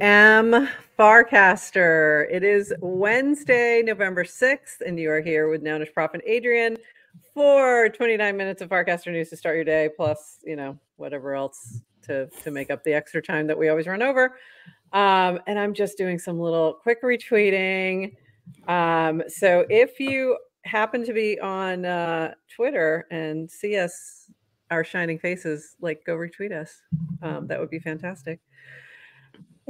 am Farcaster. It is Wednesday, November 6th, and you are here with Nounishprof and Adrienne for 29 minutes of Farcaster news to start your day, plus, whatever else to make up the extra time that we always run over. And I'm just doing some little quick retweeting. So if you happen to be on Twitter and see us, our shining faces, go retweet us. That would be fantastic.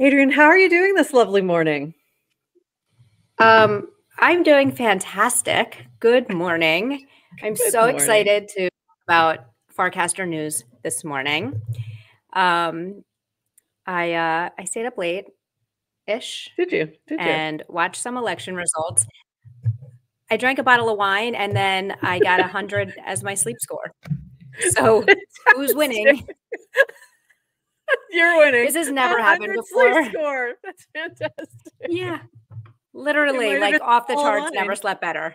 Adrienne, how are you doing this lovely morning? I'm doing fantastic. Good morning. I'm so excited to talk about Farcaster news this morning. I stayed up late-ish. Did you? And watched some election results. I drank a bottle of wine, and then I got 100 as my sleep score. So who's winning? You're winning. This has never happened before. Sleep score. That's fantastic. Yeah. Literally, off the charts, never slept better.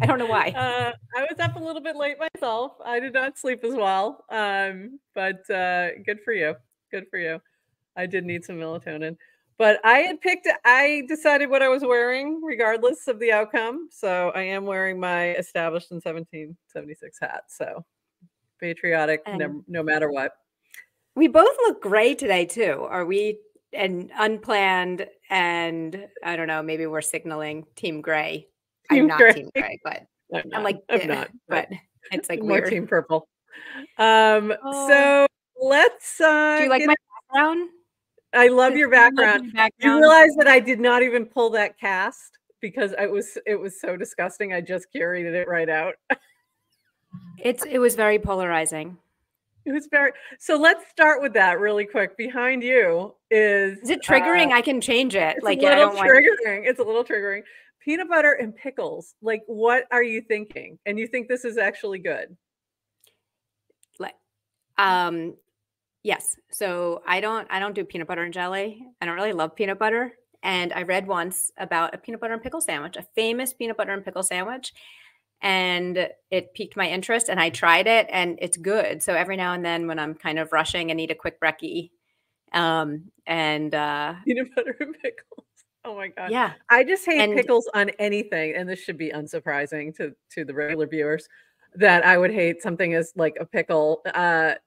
I don't know why. I was up a little bit late myself. I did not sleep as well. But good for you. Good for you. I did need some melatonin. But I decided what I was wearing regardless of the outcome. So I am wearing my established in 1776 hat. So patriotic, no matter what. We both look gray today too. Are we unplanned? And I don't know, maybe we're signaling Team Gray. I'm not Team Gray, but I'm not. But it's like more weird. Team Purple. So let's. Do you like my background? I love your background. You realize that I did not even pull that cast because it was so disgusting. I just carried it right out. It was very polarizing. It was very. So let's start with that really quick. Behind you is it triggering? I can change it. It's a little triggering. Peanut butter and pickles. What are you thinking? And you think this is actually good? Yes. So I don't do peanut butter and jelly. I don't really love peanut butter. And I read once about a peanut butter and pickle sandwich, a famous peanut butter and pickle sandwich. And it piqued my interest and I tried it and it's good. So every now and then when I'm kind of rushing and need a quick brekkie, peanut butter and pickles. Oh my God. Yeah. I just hate pickles on anything. And this should be unsurprising to the regular viewers that I would hate something as like a pickle.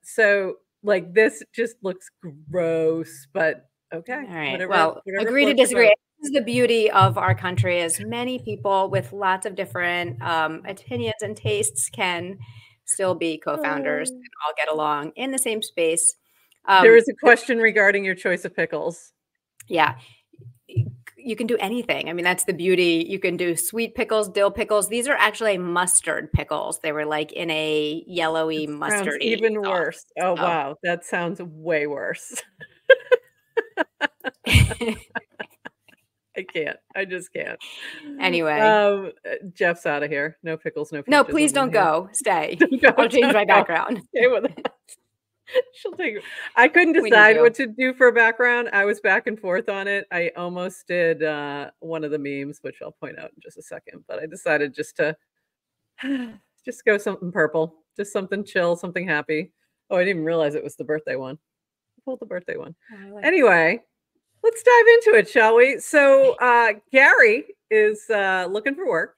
So this just looks gross, but okay. All right. Whatever agree to disagree. This is the beauty of our country, is many people with lots of different opinions and tastes can still be co-founders and all get along in the same space. There is a question regarding your choice of pickles. Yeah. You can do anything. I mean, that's the beauty. You can do sweet pickles, dill pickles. These are actually mustard pickles. They were in a yellowy mustardy. Even worse. Oh, wow. That sounds way worse. I can't. I just can't. Anyway. Jeff's out of here. No pickles, no peaches. No, please don't go. Stay. I'll change my background. Stay with us. She'll take it. I couldn't decide what to do for a background. I was back and forth on it. I almost did one of the memes, which I'll point out in just a second. But I decided just to go something purple. Just something chill, something happy. Oh, I didn't even realize it was the birthday one. I pulled the birthday one. Anyway. Let's dive into it, shall we? So Gary is looking for work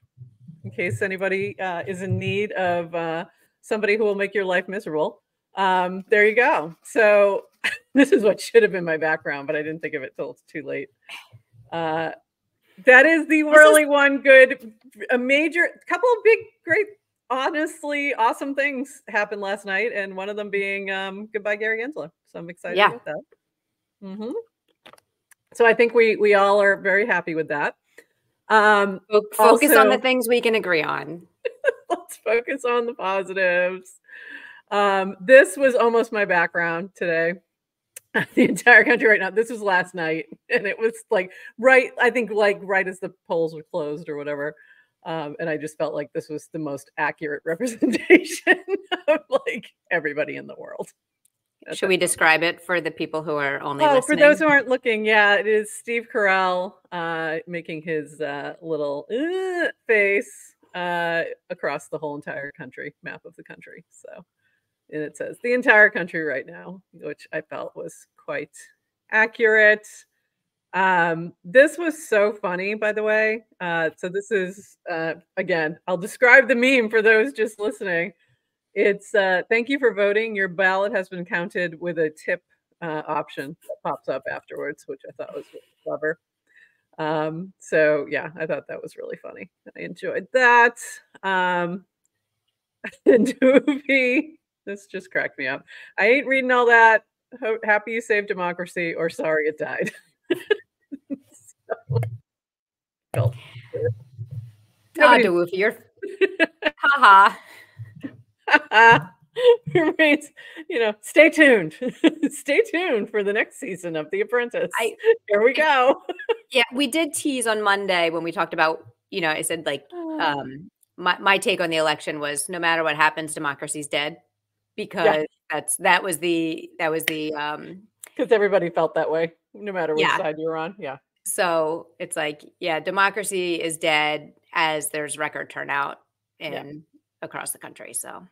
in case anybody is in need of somebody who will make your life miserable. There you go. So this is what should have been my background, but I didn't think of it till it's too late. That is the whirly one. Good. A couple of big, great, honestly awesome things happened last night. And one of them being goodbye, Gary Gensler. So I'm excited about that. Mm-hmm. So I think we all are very happy with that. Focus on the things we can agree on. Let's focus on the positives. This was almost my background today. The entire country right now. This was last night. And it was right as the polls were closed or whatever. And I just felt like this was the most accurate representation of everybody in the world. Should we describe it for the people who are only listening? For those who aren't looking, it is Steve Carell making his little face across the whole entire country, map of the country. So, and it says the entire country right now, which I felt was quite accurate. This was so funny, by the way. So this is, again, I'll describe the meme for those just listening. It's thank you for voting. Your ballot has been counted with a tip option that pops up afterwards, which I thought was really clever. So yeah, I thought that was really funny. I enjoyed that. Doofy, this just cracked me up. I ain't reading all that. Happy you saved democracy, or sorry it died. So, Doofy, you're haha. Remains, stay tuned. Stay tuned for the next season of The Apprentice. Here we go. Yeah, we did tease on Monday when we talked about, I said like, my take on the election was no matter what happens, democracy's dead, because that was the because everybody felt that way, no matter which side you're on. Yeah. So it's like, democracy is dead as there's record turnout across the country. So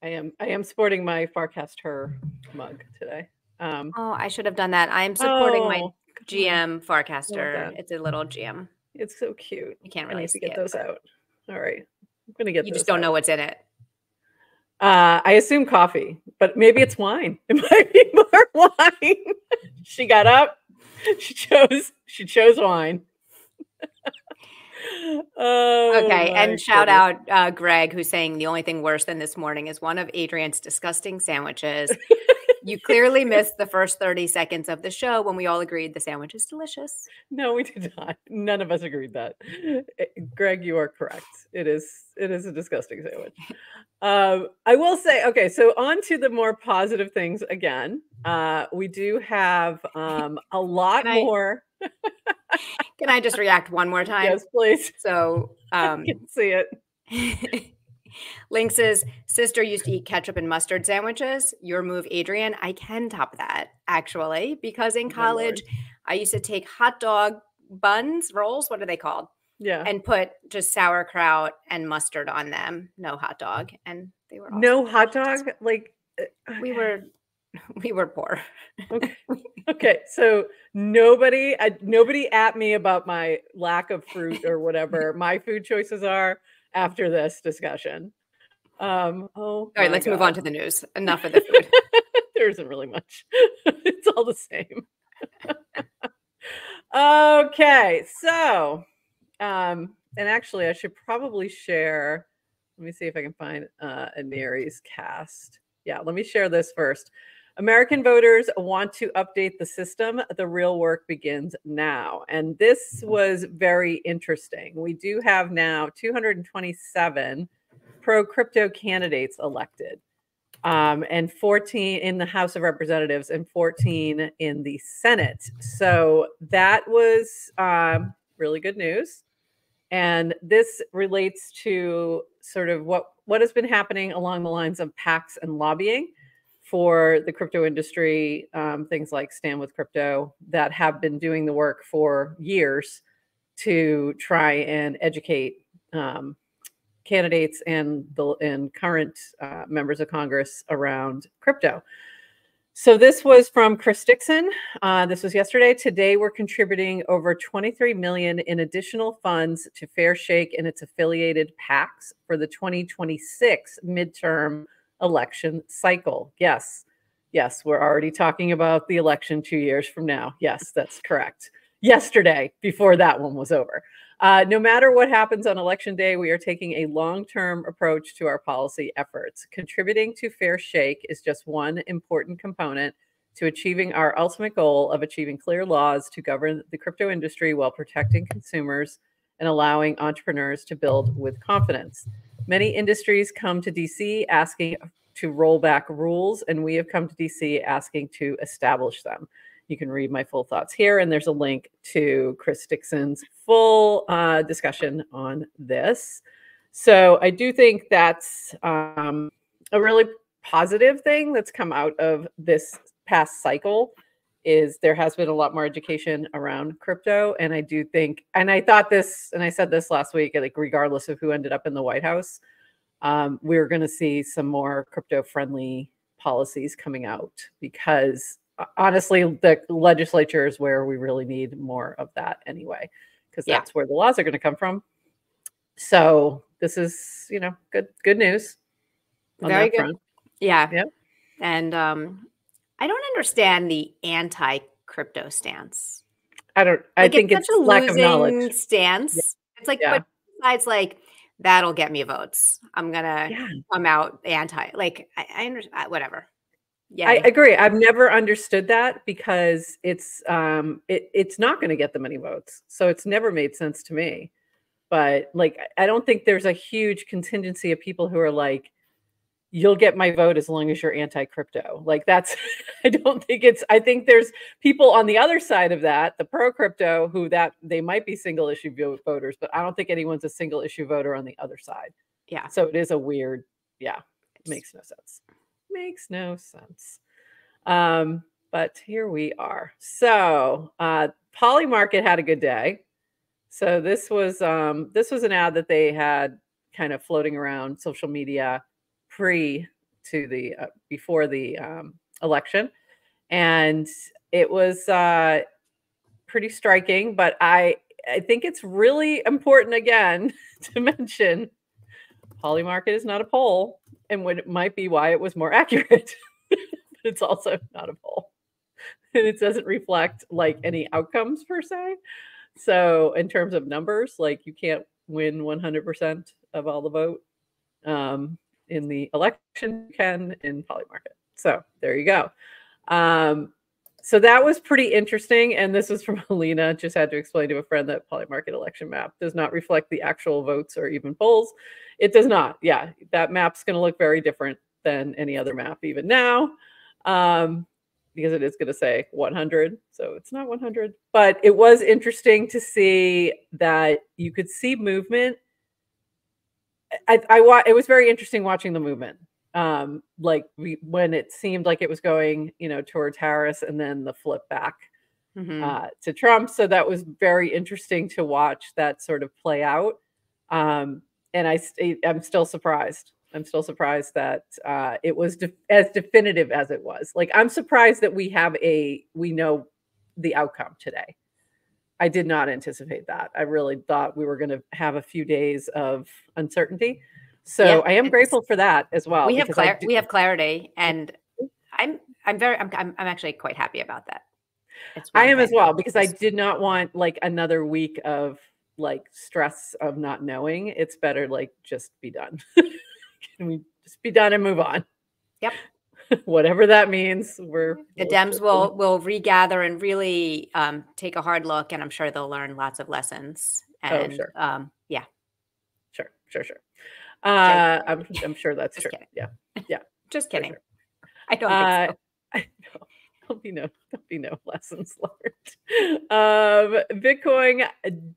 I am sporting my Farcaster mug today. I should have done that. I am supporting my GM Farcaster. It's a little GM. It's so cute. You can't really get those out. All right. I'm going to get those. You just don't know what's in it. I assume coffee, but maybe it's wine. It might be more wine. She got up. She chose wine. Okay, and shout out Greg, who's saying the only thing worse than this morning is one of Adrienne's disgusting sandwiches. You clearly missed the first 30 seconds of the show when we all agreed the sandwich is delicious. No, we did not. None of us agreed that. Greg, you are correct. It is a disgusting sandwich. I will say, okay, so on to the more positive things again. We do have a lot more. Can I just react one more time? Yes, please. So I can see it. Lynx's sister used to eat ketchup and mustard sandwiches. Your move, Adrienne. I can top that, actually, because in college, I used to take hot dog buns, rolls, what are they called? Yeah. And put just sauerkraut and mustard on them. No hot dog. And they were awesome. No hot dog? Like we were poor. Okay. So nobody at me about my lack of fruit or whatever my food choices are after this discussion. All right, let's move on to the news. Enough of the food. There isn't really much. It's all the same. Okay. So, and actually I should probably share, let me see if I can find a Neri's cast. Yeah, let me share this first. American voters want to update the system. The real work begins now. And this was very interesting. We do have now 227 pro-crypto candidates elected, and 14 in the House of Representatives and 14 in the Senate. So that was really good news. And this relates to sort of what has been happening along the lines of PACs and lobbying for the crypto industry, things like Stand With Crypto, that have been doing the work for years to try and educate candidates and current members of Congress around crypto. So this was from Chris Dixon. This was yesterday. Today, we're contributing over $23 million in additional funds to Fair Shake and its affiliated PACs for the 2026 midterm election cycle. Yes, we're already talking about the election 2 years from now. Yes, that's correct. Yesterday, before that one was over. No matter what happens on election day, we are taking a long-term approach to our policy efforts. Contributing to Fair Shake is just one important component to achieving our ultimate goal of achieving clear laws to govern the crypto industry while protecting consumers and allowing entrepreneurs to build with confidence. Many industries come to DC asking to roll back rules, and we have come to DC asking to establish them. You can read my full thoughts here, and there's a link to Chris Dixon's full discussion on this. So I do think that's a really positive thing that's come out of this past cycle, is there has been a lot more education around crypto. And I do think, and I thought this, and I said this last week, like regardless of who ended up in the White House, we're going to see some more crypto-friendly policies coming out, because honestly, the legislature is where we really need more of that anyway, because that's where the laws are going to come from. So this is, good news on Very that good. front. Yeah. Yep. And I don't understand the anti-crypto stance. I think it's such a lack of knowledge losing stance. It's like, but besides, like, that'll get me votes. I'm gonna come out anti. Like, I understand. Whatever. Yeah, I agree. I've never understood that because it's not going to get them many votes. So it's never made sense to me. But like, I don't think there's a huge contingency of people who are like, you'll get my vote as long as you're anti-crypto. Like that's, I think there's people on the other side of that, the pro-crypto, who that they might be single issue voters, but I don't think anyone's a single issue voter on the other side. Yeah. So it is a weird, makes no sense. Makes no sense. But here we are. So Polymarket had a good day. So this was an ad that they had kind of floating around social media before the election, and it was pretty striking. But I think it's really important again to mention Polymarket is not a poll, and what it might be why it was more accurate. It's also not a poll, and it doesn't reflect like any outcomes per se. So in terms of numbers, like you can't win 100% of all the vote in the election, you can in Polymarket. So there you go. So that was pretty interesting. And this is from Alina. Just had to explain to a friend that Polymarket election map does not reflect the actual votes or even polls. It does not. Yeah, that map's going to look very different than any other map even now. Because it is going to say 100. So it's not 100. But it was interesting to see that you could see movement. It was very interesting watching the movement. When it seemed like it was going, towards Harris and then the flip back to Trump. So that was very interesting to watch that sort of play out. And I'm still surprised. I'm still surprised that it was as definitive as it was. Like, I'm surprised that we know the outcome today. I did not anticipate that. I really thought we were going to have a few days of uncertainty. So I am grateful for that as well. We have clarity, and I'm actually quite happy about that. I am as well, because I did not want like another week of like stress of not knowing. It's better like just be done. Can we just be done and move on? Yep. Whatever that means. The Dems will regather and really take a hard look, and I'm sure they'll learn lots of lessons. And, sure. Yeah. Sure. I'm sure that's true. Kidding. Yeah. Just kidding. Sure. I don't think so. I know. There'll be no lessons learned. Bitcoin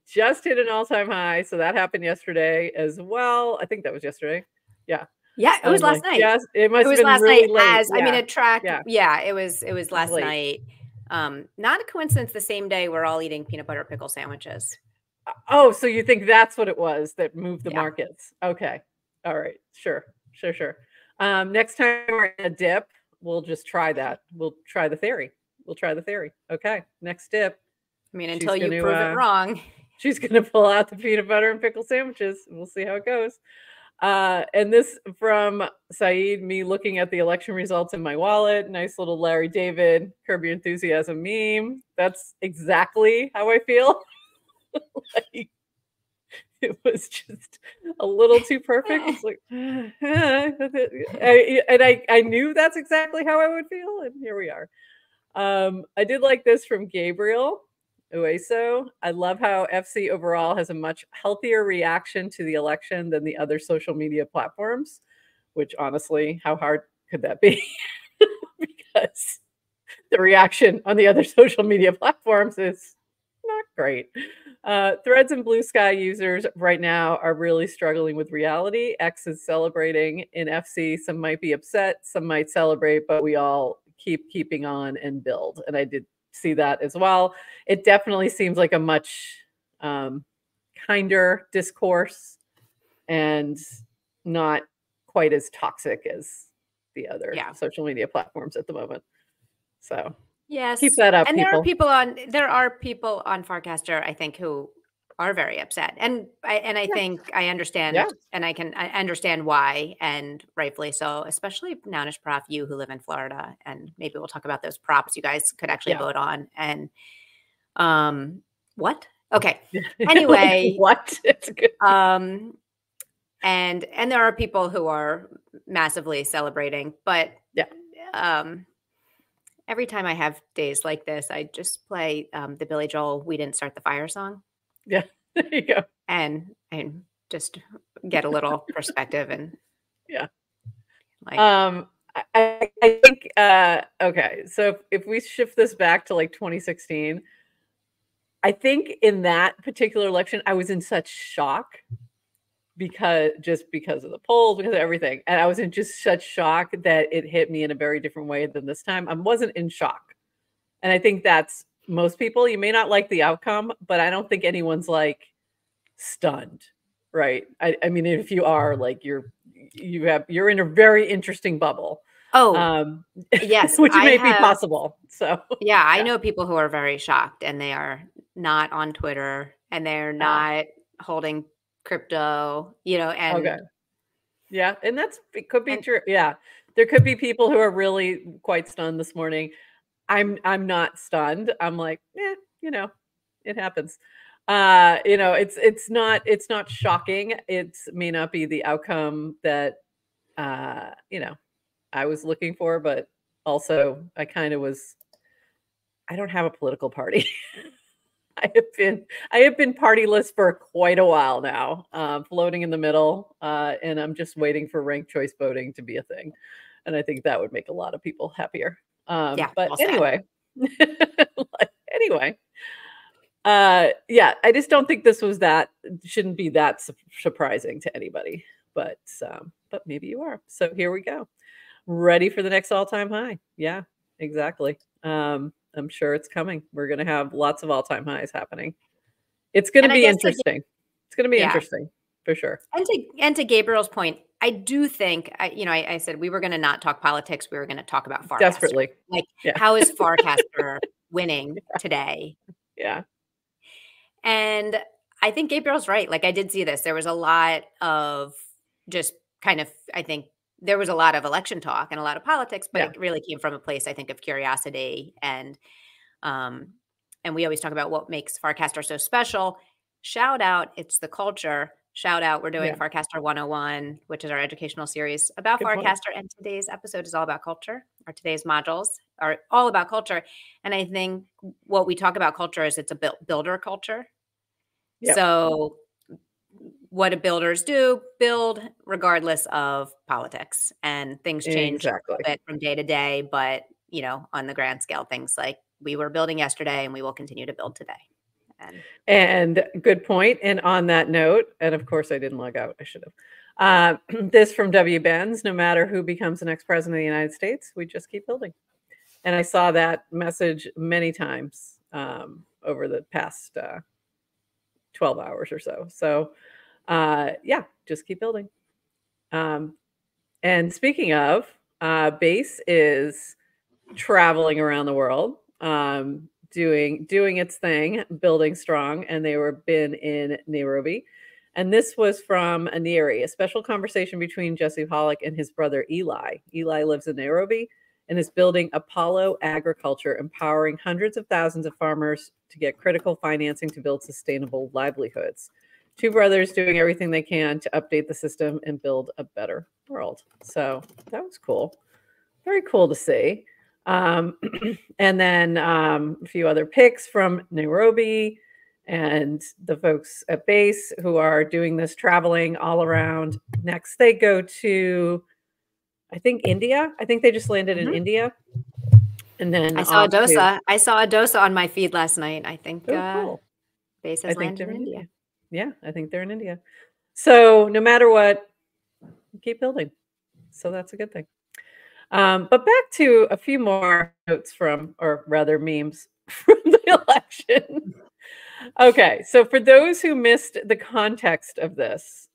just hit an all-time high, so that happened yesterday as well. I think that was yesterday. Yeah. Yeah, it was last night. Yes, it must have been last really night. I mean, it tracked. Yeah, it was last night. Not a coincidence. The same day we're all eating peanut butter pickle sandwiches. Oh, so you think that's what it was that moved the markets? Okay. All right. Sure. Next time we're in a dip, we'll just try that. We'll try the theory. Okay. Next dip. I mean, until you prove it wrong. She's going to pull out the peanut butter and pickle sandwiches. We'll see how it goes. And this from Saeed, me looking at the election results in my wallet. Nice little Larry David, Curb Your Enthusiasm meme. That's exactly how I feel. Like, it was just a little too perfect. It's like, I knew that's exactly how I would feel, and here we are. I did like this from Gabriel Ueso. I love how FC overall has a much healthier reaction to the election than the other social media platforms, which honestly, how hard could that be? Because the reaction on the other social media platforms is not great. Threads and Blue Sky users right now are really struggling with reality. X is celebrating in FC. Some might be upset, some might celebrate, but we all keeping on and build. And I did see that as well. It definitely seems like a much kinder discourse and not quite as toxic as the other social media platforms at the moment. So Yes. Keep that up, And people. there are people on Farcaster, I think, who are very upset. And I think I understand, and I understand why, and rightfully so, especially Nounishprof, you who live in Florida, and maybe we'll talk about those props you guys could actually vote on. And what? Okay. Anyway, like, what? It's good. And there are people who are massively celebrating, but every time I have days like this, I just play the Billy Joel "We Didn't Start the Fire" song. Yeah, there you go. And just get a little perspective and like I think okay, so if we shift this back to like 2016, I think in that particular election I was in such shock because of the polls, because of everything, and I was in just such shock that it hit me in a very different way than this time. I wasn't in shock, and I think that's most people. You may not like the outcome, but I don't think anyone's like stunned, right? I mean, if you are, like, you're in a very interesting bubble. Yes, which may be possible. So yeah, I know people who are very shocked, and they are not on Twitter, and they're not holding crypto, and yeah, and it could be true. Yeah, there could be people who are really quite stunned this morning. I'm not stunned. I'm like, it happens. It's not shocking. It may not be the outcome that I was looking for, but also I kind of was. I don't have a political party. I have been partyless for quite a while now, floating in the middle, and I'm just waiting for ranked choice voting to be a thing, and I think that would make a lot of people happier. But anyway, I just don't think this was shouldn't be that surprising to anybody, but maybe you are. So here we go. Ready for the next all-time high. Yeah, exactly. I'm sure it's coming. We're going to have lots of all-time highs happening. It's going to be interesting. It's going to be interesting for sure. And to Gabriel's point, I do think, I said we were going to not talk politics. We were going to talk about Farcaster. Desperately. Like, how is Farcaster winning today? Yeah. And I think Gabriel's right. Like, I did see this. There was a lot of just kind of, I think there was a lot of election talk and a lot of politics, but it really came from a place, I think, of curiosity. And we always talk about what makes Farcaster so special. Shout out, it's the culture. Shout out, we're doing Farcaster 101, which is our educational series about Farcaster. And today's episode is all about culture, or today's modules are all about culture. And I think what we talk about culture is it's a builder culture. Yep. So what do builders do? Build regardless of politics, and things change a bit from day to day. But, on the grand scale, things like we were building yesterday and we will continue to build today. And good point. And on that note, and of course I didn't log out, I should have. This from W. Benz: no matter who becomes the next president of the United States, we just keep building. And I saw that message many times over the past 12 hours or so. So just keep building. And speaking of, Base is traveling around the world, doing its thing, building strong, and they been in Nairobi. And this was from Aniri, a special conversation between Jesse Pollock and his brother Eli. Eli lives in Nairobi and is building Apollo Agriculture, empowering hundreds of thousands of farmers to get critical financing to build sustainable livelihoods. Two brothers doing everything they can to update the system and build a better world. So that was cool. Very cool to see. And then a few other picks from Nairobi and the folks at Base who are doing this traveling all around. Next, they go to, I think, India. I think they just landed in India. And then I saw Adosa. I saw Adosa on my feed last night. I think cool. Base has landed in India. Yeah, I think they're in India. So no matter what, keep building. So that's a good thing. But back to a few more notes or rather memes from the election. Okay, so for those who missed the context of this,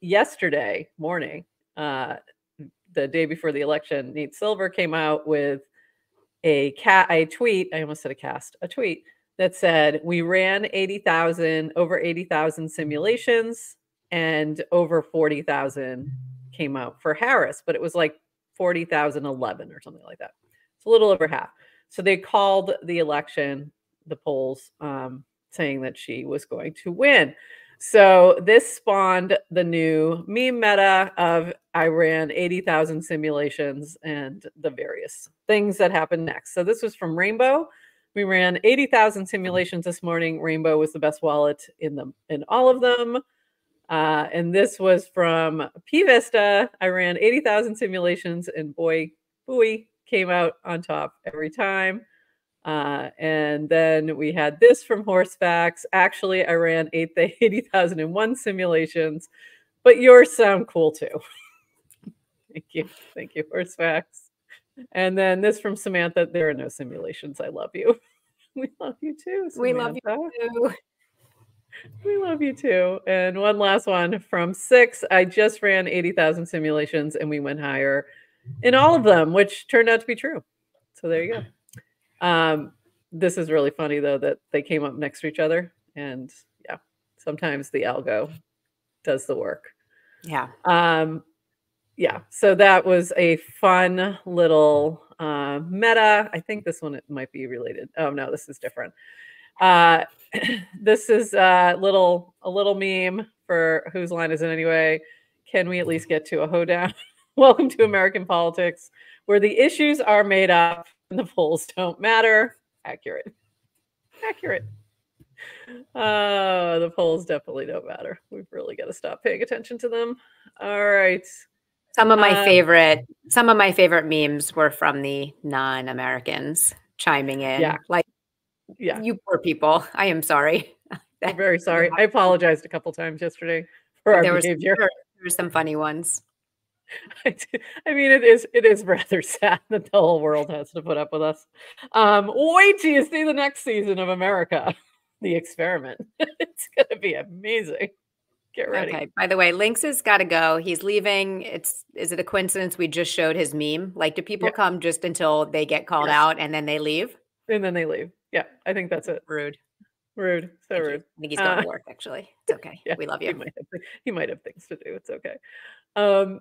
yesterday morning, the day before the election, Nate Silver came out with a tweet. I almost said a tweet that said, we ran over 80,000 simulations and over 40,000 came out for Harris, but it was like 40,011 or something like that. It's a little over half. So they called the election, the polls, saying that she was going to win. So this spawned the new meme meta of I ran 80,000 simulations and the various things that happened next. So this was from Rainbow. We ran 80,000 simulations this morning. Rainbow was the best wallet in all of them. And this was from P-Vista. I ran 80,000 simulations and boy, buoy came out on top every time. And then we had this from Horsefacts. Actually, I ran 80,001 simulations, but yours sound cool too. Thank you. Thank you, Horsefacts. And then this from Samantha. There are no simulations. I love you. We love you too, Samantha. We love you too. We love you too. And one last one from Six. I just ran 80,000 simulations and we went higher in all of them, which turned out to be true. So there you go. This is really funny though, that they came up next to each other, and yeah, sometimes the algo does the work. Yeah. Yeah. So that was a fun little meta. I think this one it might be related. Oh no, this is different. This is a little meme for Whose Line Is It Anyway? Can we at least get to a hoedown? Welcome to American politics, where the issues are made up and the polls don't matter. Accurate. The polls definitely don't matter. We've really got to stop paying attention to them. All right. Some of my favorite memes were from the non-Americans chiming in. Yeah. Like, yeah, you poor people. I am sorry. I'm very sorry. I apologized a couple times yesterday for our behavior. There were some funny ones. I mean, it is rather sad that the whole world has to put up with us. Wait till you see the next season of America, The Experiment. It's gonna be amazing. Get ready. Okay. By the way, Lynx has got to go. He's leaving. Is it a coincidence we just showed his meme? Like, do people come just until they get called out and then they leave? And then they leave. Yeah, I think that's it. Rude. So rude. I think he's going to work, actually. It's okay. Yeah, we love you. He might have things to do. It's okay.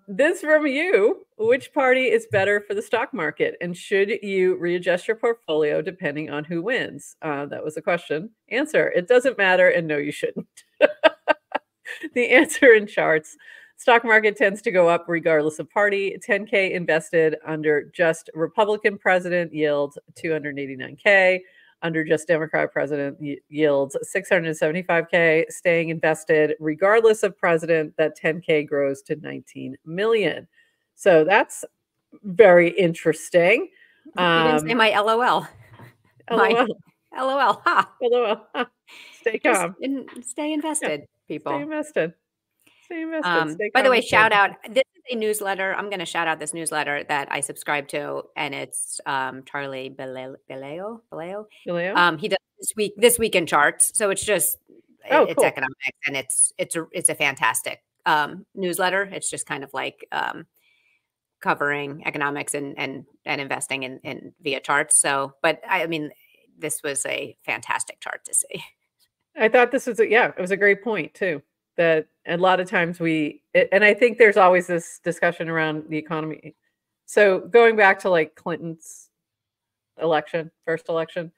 This from you. Which party is better for the stock market? And should you readjust your portfolio depending on who wins? That was a question. Answer: it doesn't matter, and no, you shouldn't. The answer in charts: stock market tends to go up regardless of party. 10K invested under just Republican president yields 289K. Under just Democrat president yields 675K. Staying invested regardless of president, that 10K grows to 19 million. So that's very interesting. You didn't say my LOL. LOL. LOL. Ha. LOL. Ha. Stay calm. Stay invested, people. Stay invested. Stay invested. By the way, shout out. This is a newsletter. I'm going to shout out this newsletter that I subscribe to, and it's Charlie Baleo. He does this week in charts. So it's just it's cool. Economics, and it's a fantastic newsletter. It's just kind of like covering economics and investing in via charts. So, but I mean, this was a fantastic chart to see. I thought this was it was a great point too. That a lot of times and I think there's always this discussion around the economy. So going back to like Clinton's first election,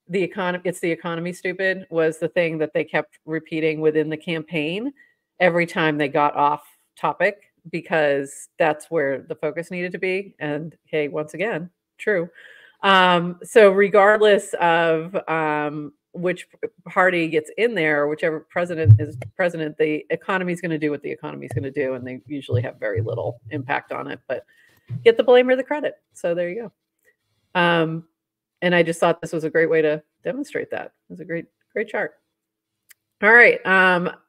it's the economy, stupid, was the thing that they kept repeating within the campaign every time they got off topic, because that's where the focus needed to be. And hey, once again, true. So regardless of which party gets in there, whichever president is president, the economy is going to do what the economy is going to do, and they usually have very little impact on it, but get the blame or the credit. So there you go. And I just thought this was a great way to demonstrate that. It was a great chart. All right.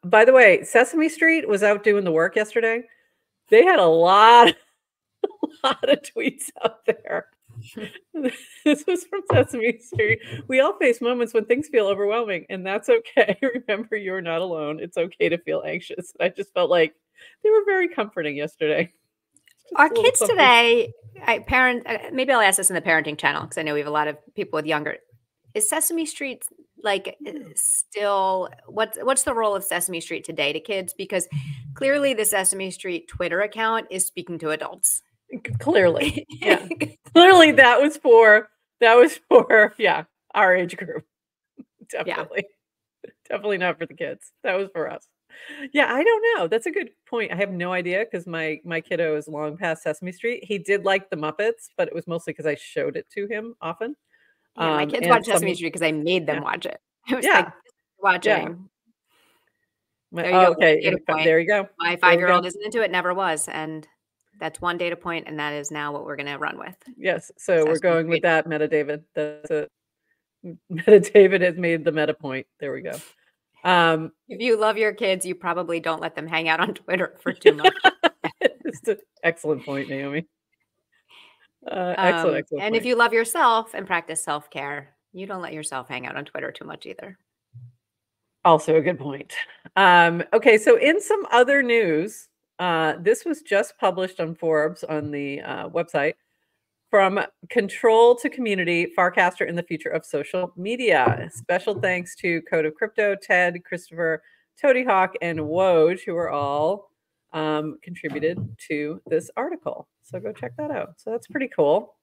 By the way, Sesame Street was out doing the work yesterday. They had a lot of tweets out there. This was from Sesame Street. We all face moments when things feel overwhelming, and that's okay. Remember, you're not alone. It's okay to feel anxious. I just felt like they were very comforting yesterday. Our kids today, maybe I'll ask this in the parenting channel because I know we have a lot of people with younger. Is Sesame Street like still what's the role of Sesame Street today to kids? Because clearly the Sesame Street Twitter account is speaking to adults. Clearly, yeah. Clearly that was for yeah, our age group. Definitely. Yeah. Definitely not for the kids. That was for us. Yeah, I don't know. That's a good point. I have no idea because my kiddo is long past Sesame Street. He did like the Muppets, but it was mostly because I showed it to him often. Yeah, my kids watch Sesame Street because I made them watch it. It was like watching. Yeah. Okay, there you go. My 5-year-old isn't into it, never was, and that's one data point, and that is now what we're going to run with. Yes, so we're going with that, Meta David. That's it. Meta David has made the meta point. There we go. If you love your kids, you probably don't let them hang out on Twitter for too much. It's an excellent point, Naomi. Excellent and point. If you love yourself and practice self-care, you don't let yourself hang out on Twitter too much either. Also a good point. Okay, so in some other news, this was just published on Forbes on the website. From control to community, Farcaster in the future of social media. Special thanks to Code of Crypto, Ted, Christopher, Toady Hawk, and Woj, who are all contributed to this article. So go check that out. So that's pretty cool.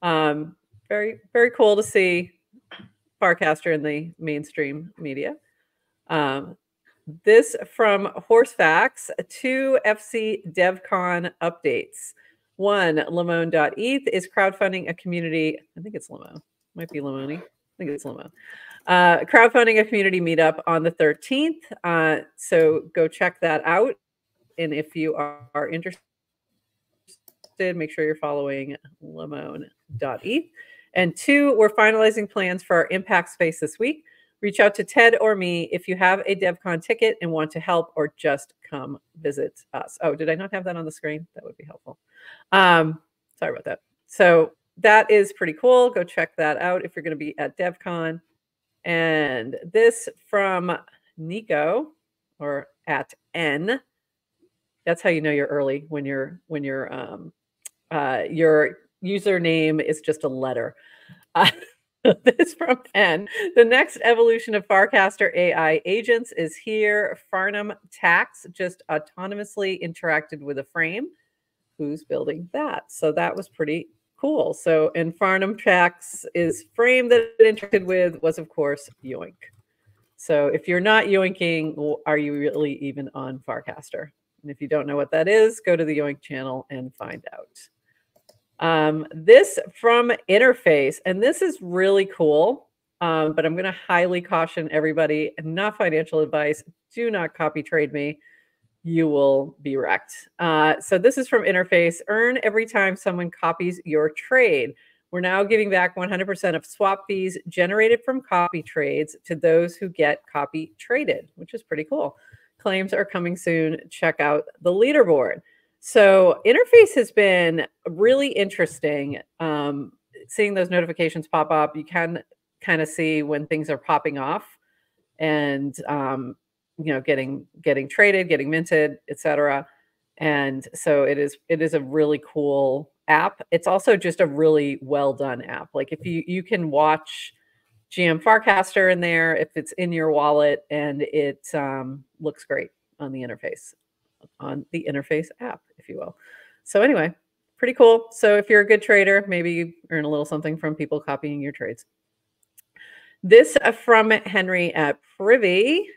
Very, very cool to see Farcaster in the mainstream media. This from Horsefacts, 2 FC DevCon updates. 1, Limon.eth is crowdfunding a community. I think it's Limon. Might be Limoni. I think it's Limon. Crowdfunding a community meetup on the 13th. So go check that out. And if you are interested, make sure you're following Limon.eth. And 2, we're finalizing plans for our impact space this week. Reach out to Ted or me if you have a DevCon ticket and want to help or just come visit us. Oh, did I not have that on the screen? That would be helpful. Sorry about that. So that is pretty cool. Go check that out if you're going to be at DevCon. And this from Nico, or at N. That's how you know you're early when your username is just a letter. This from N. The next evolution of Farcaster AI agents is here. Farnham Tax just autonomously interacted with a frame. Who's building that? So that was pretty cool. So, and Farnham Tax is frame that it interacted with was, of course, Yoink. So if you're not yoinking, are you really even on Farcaster? And if you don't know what that is, go to the Yoink channel and find out. This from Interface, and this is really cool, but I'm going to highly caution everybody, not financial advice, do not copy trade me. You will be wrecked. So this is from Interface. Earn every time someone copies your trade. We're now giving back 100% of swap fees generated from copy trades to those who get copy traded, which is pretty cool. Claims are coming soon. Check out the leaderboard. So Interface has been really interesting. Seeing those notifications pop up, you can kind of see when things are popping off and, you know, getting traded, getting minted, etc. And so it is a really cool app. It's also just a really well done app. Like if you can watch GM Farcaster in there, if it's in your wallet, and it looks great on the interface app, if you will. So anyway, pretty cool. So if you're a good trader, maybe you earn a little something from people copying your trades. This from Henry at Privy.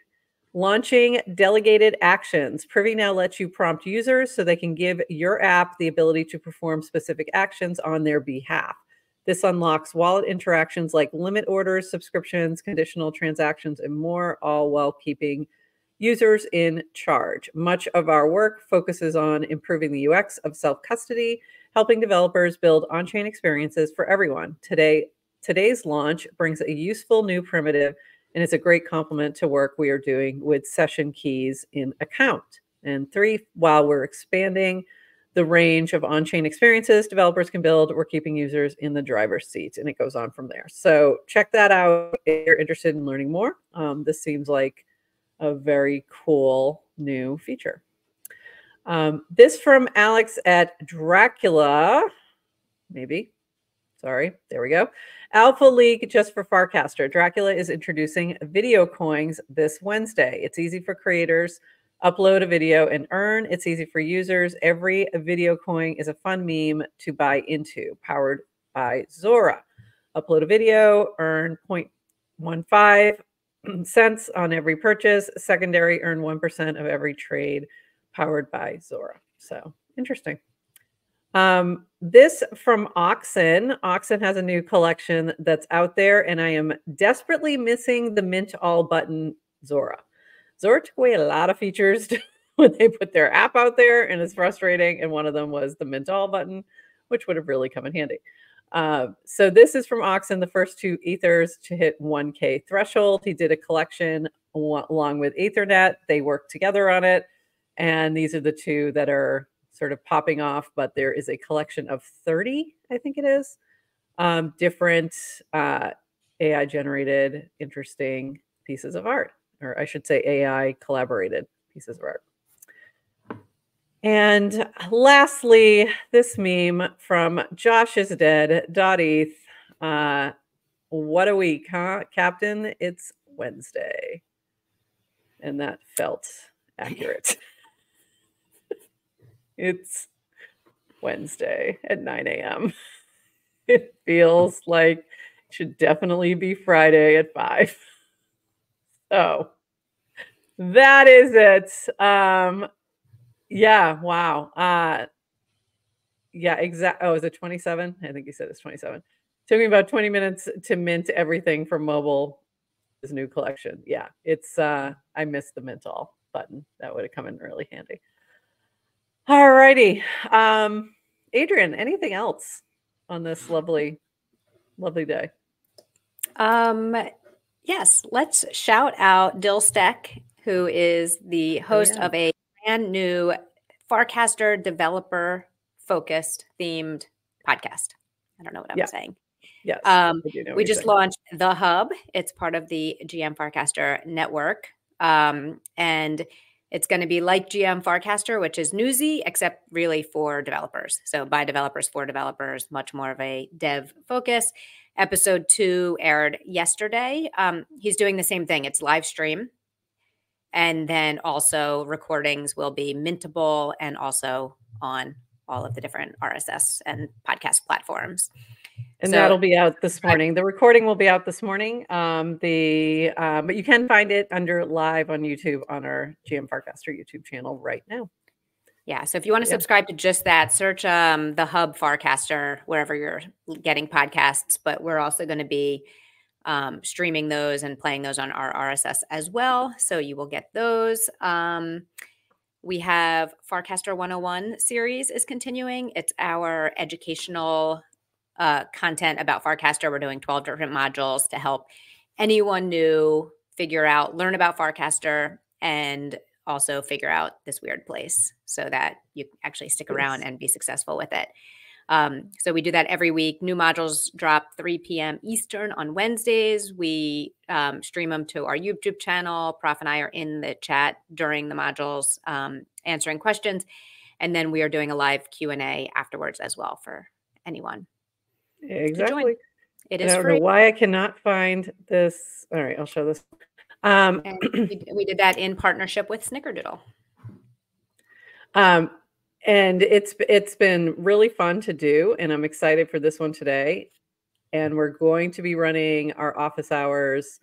Launching delegated actions. Privy now lets you prompt users so they can give your app the ability to perform specific actions on their behalf. This unlocks wallet interactions like limit orders, subscriptions, conditional transactions, and more, all while keeping users in charge. Much of our work focuses on improving the UX of self-custody, helping developers build on-chain experiences for everyone. Today's launch brings a useful new primitive, and it's a great complement to work we are doing with session keys in account. And 3, while we're expanding the range of on-chain experiences developers can build, we're keeping users in the driver's seat, and it goes on from there. So check that out if you're interested in learning more. This seems like a very cool new feature. This from Alex at Dracula. maybe. Sorry, there we go. Alpha leak just for Farcaster. Dracula is introducing video coins this Wednesday. It's easy for creators. Upload a video and earn. It's easy for users. Every video coin is a fun meme to buy into, powered by Zora. Upload a video, earn 0.15 cents on every purchase. Secondary, earn 1% of every trade, powered by Zora. So interesting. This from Oxen. Oxen has a new collection that's out there, and I am desperately missing the mint all button Zora. Zora took away a lot of features when they put their app out there, and it's frustrating. And one of them was the mint all button, which would have really come in handy. So this is from Oxen, the first 2 ethers to hit 1K threshold. He did a collection along with Ethernet. They worked together on it. And these are the 2 that are sort of popping off, but there is a collection of 30, I think it is, different AI generated interesting pieces of art, or I should say AI collaborated pieces of art. And lastly, this meme from Josh is Dead, .eth. What a week, huh, Captain? It's Wednesday. And that felt accurate. It's Wednesday at 9 a.m. It feels like it should definitely be Friday at 5. So that is it. Yeah, wow. Yeah, exactly. Oh, is it 27? I think he said it's 27. Took me about 20 minutes to mint everything from mobile. His new collection. Yeah, it's I missed the mint all button. That would have come in really handy. All righty. Adrienne, anything else on this lovely day? Yes, let's shout out Dill Steck, who is the host of a brand new Farcaster developer focused themed podcast. I don't know what I'm saying. Yes. We just launched The Hub. It's part of the GM Farcaster network. And it's going to be like GM Farcaster, which is newsy, except really for developers. So by developers, for developers, much more of a dev focus. Episode 2 aired yesterday. He's doing the same thing. It's live stream. And then also recordings will be mintable and also on all of the different RSS and podcast platforms. And so that'll be out this morning. The recording will be out this morning. But you can find it under live on YouTube on our GM Farcaster YouTube channel right now. Yeah. So if you want to subscribe to just that, search the Hub Farcaster wherever you're getting podcasts. But we're also going to be streaming those and playing those on our RSS as well. So you will get those. We have Farcaster 101 series is continuing. It's our educational content about Farcaster. We're doing 12 different modules to help anyone new learn about Farcaster and also figure out this weird place so that you actually stick around and be successful with it. So we do that every week. New modules drop 3 p.m. Eastern on Wednesdays. We stream them to our YouTube channel. Prof and I are in the chat during the modules answering questions. And then we are doing a live Q&A afterwards as well for anyone. Exactly. It is free. I don't know why I cannot find this. All right, I'll show this. And we did that in partnership with Snickerdoodle. And it's been really fun to do, and I'm excited for this one today. And we're going to be running our office hours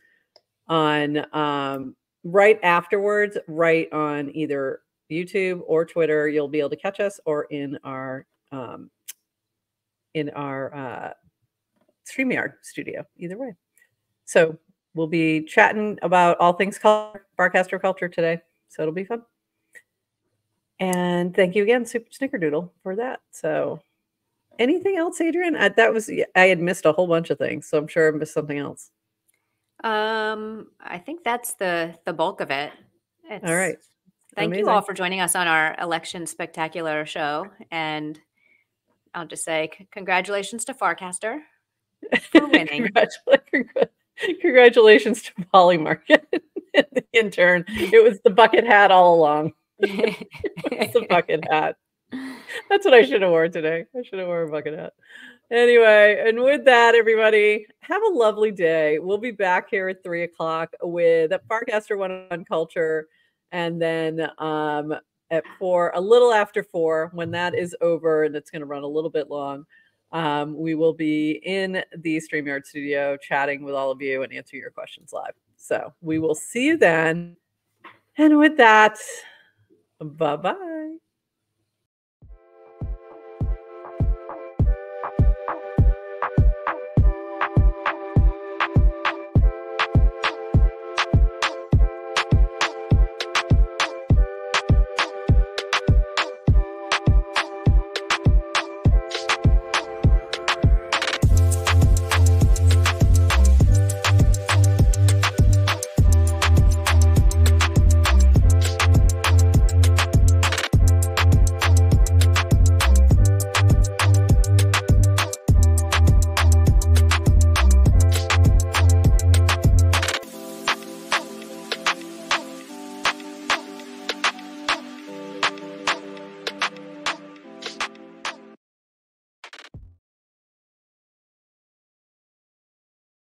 on right afterwards, right on either YouTube or Twitter. You'll be able to catch us, or in our StreamYard studio, either way. So we'll be chatting about all things Farcaster culture today. So it'll be fun. And thank you again, Super Snickerdoodle, for that. So anything else, Adrienne? I had missed a whole bunch of things, so I'm sure I missed something else. I think that's the bulk of it. All right. Thank you all for joining us on our election spectacular show. And I'll just say congratulations to Farcaster for winning. Congratulations to Polymarket, the intern. It was the bucket hat all along. It's the bucket hat. That's what I should have worn today. I should have worn a bucket hat. Anyway, and with that, everybody, have a lovely day. We'll be back here at 3 o'clock with a Farcaster 101 Culture. And then at 4, a little after 4, when that is over, and it's going to run a little bit long, we will be in the StreamYard studio chatting with all of you and answering your questions live. So we will see you then. And with that, bye-bye.